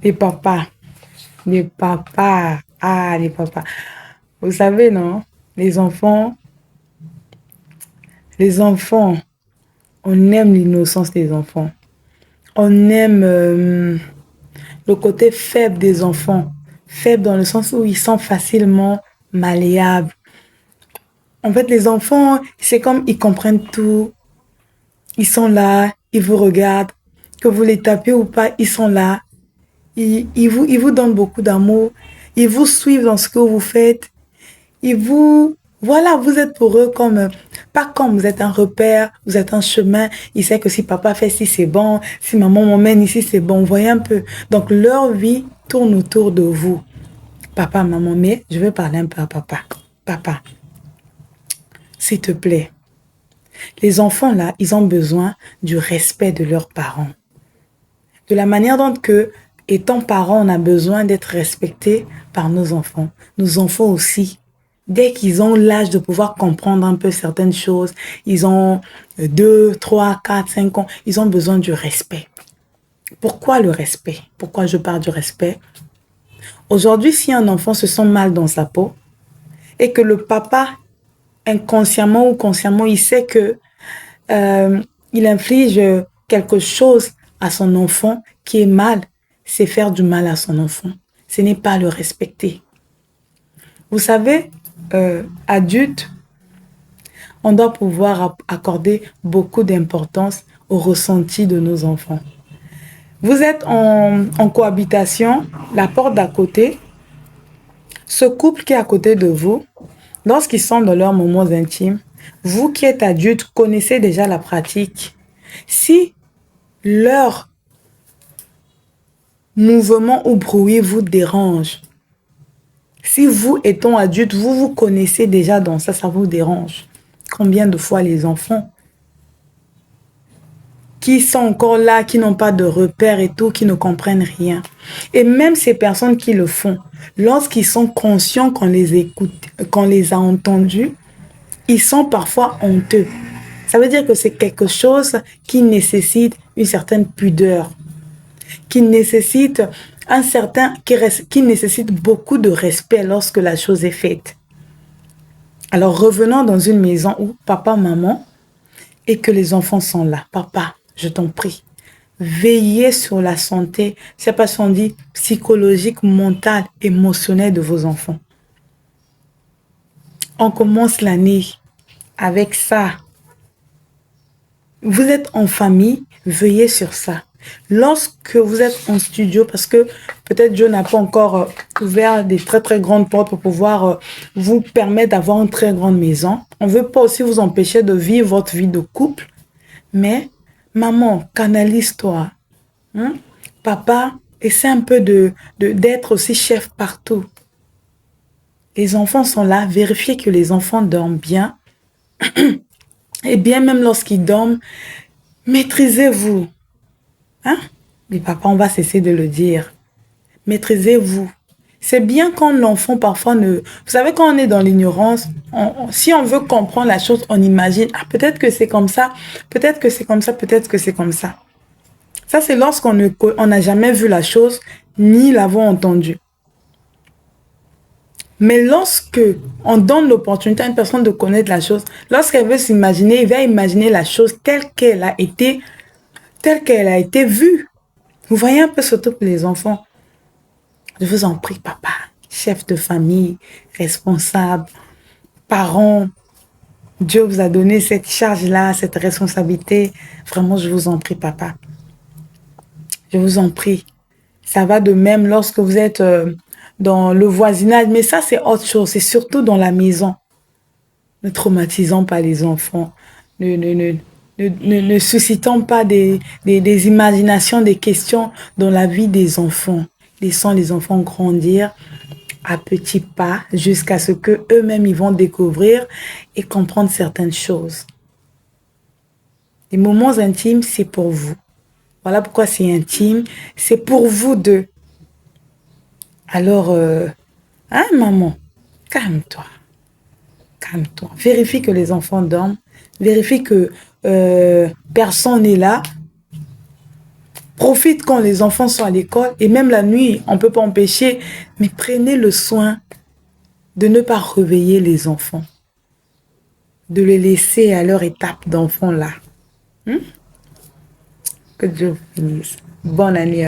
Les papas. Les papas. Ah, les papas. Vous savez, non? Les enfants, les enfants, on aime l'innocence des enfants. On aime le côté faible des enfants. Faible dans le sens où ils sont facilement malléables. En fait, les enfants, c'est comme ils comprennent tout. Ils sont là, ils vous regardent. Que vous les tapez ou pas, ils sont là. Ils vous donnent beaucoup d'amour. Ils vous suivent dans ce que vous faites. Ils vous... Voilà, vous êtes pour eux comme... pas comme vous êtes un repère, vous êtes un chemin. Ils savent que si papa fait ci, c'est bon. Si maman m'emmène ici, c'est bon. Vous voyez un peu. Donc, leur vie tourne autour de vous. Papa, maman, mais je vais parler un peu à papa. Papa, s'il te plaît. Les enfants, là, ils ont besoin du respect de leurs parents. De la manière dont que, étant parents, on a besoin d'être respectés par nos enfants. Nos enfants aussi. Dès qu'ils ont l'âge de pouvoir comprendre un peu certaines choses, ils ont 2, 3, 4, 5 ans, ils ont besoin du respect. Pourquoi le respect? Pourquoi je parle du respect? Aujourd'hui, si un enfant se sent mal dans sa peau et que le papa, inconsciemment ou consciemment, il sait que il inflige quelque chose à son enfant qui est mal, c'est faire du mal à son enfant. Ce n'est pas le respecter. Vous savez, adulte, on doit pouvoir accorder beaucoup d'importance au ressenti de nos enfants. Vous êtes en cohabitation, la porte d'à côté, ce couple qui est à côté de vous, lorsqu'ils sont dans leurs moments intimes, vous qui êtes adulte connaissez déjà la pratique. Si leur mouvement ou bruit vous dérange, si vous étant adulte, vous vous connaissez déjà dans ça, ça vous dérange. Combien de fois les enfants qui sont encore là, qui n'ont pas de repères et tout, qui ne comprennent rien. Et même ces personnes qui le font, lorsqu'ils sont conscients qu'on les écoute, qu'on les a entendus, ils sont parfois honteux. Ça veut dire que c'est quelque chose qui nécessite une certaine pudeur, qui nécessite qui nécessite beaucoup de respect lorsque la chose est faite. Alors revenons dans une maison où papa, maman, et que les enfants sont là. Papa, je t'en prie, veillez sur la santé, c'est pas ce qu'on dit, psychologique, mentale, émotionnelle de vos enfants. On commence l'année avec ça. Vous êtes en famille, veillez sur ça. Lorsque vous êtes en studio, parce que peut-être Dieu n'a pas encore ouvert des très très grandes portes pour pouvoir vous permettre d'avoir une très grande maison, on ne veut pas aussi vous empêcher de vivre votre vie de couple, mais maman, canalise-toi. Hein? Papa, essaie un peu d'être aussi chef partout. Les enfants sont là, vérifiez que les enfants dorment bien. Et bien même lorsqu'ils dorment, maîtrisez-vous. Hein? Mais papa, on va cesser de le dire. Maîtrisez-vous. C'est bien quand l'enfant parfois ne... Vous savez, quand on est dans l'ignorance, si on veut comprendre la chose, on imagine, ah, peut-être que c'est comme ça, peut-être que c'est comme ça, peut-être que c'est comme ça. Ça, c'est lorsqu'on n'a jamais vu la chose, ni l'avons entendue. Mais lorsque on donne l'opportunité à une personne de connaître la chose, lorsqu'elle veut s'imaginer, elle va imaginer la chose telle qu'elle a été vue. Vous voyez un peu, surtout pour les enfants. Je vous en prie, papa, chef de famille, responsable, parent. Dieu vous a donné cette charge-là, cette responsabilité. Vraiment, je vous en prie, papa. Je vous en prie. Ça va de même lorsque vous êtes dans le voisinage. Mais ça, c'est autre chose. C'est surtout dans la maison. Ne traumatisons pas les enfants. Ne suscitons pas des imaginations, des questions dans la vie des enfants. Laissons les enfants grandir à petits pas jusqu'à ce que eux-mêmes ils vont découvrir et comprendre certaines choses. Les moments intimes, c'est pour vous. Voilà pourquoi c'est intime. C'est pour vous deux. Alors, hein, maman, calme-toi. Calme-toi. Vérifie que les enfants dorment. Vérifie que personne n'est là. Profite quand les enfants sont à l'école et même la nuit, on ne peut pas empêcher, mais prenez le soin de ne pas réveiller les enfants, de les laisser à leur étape d'enfant là. Que Dieu vous bénisse. Bonne année.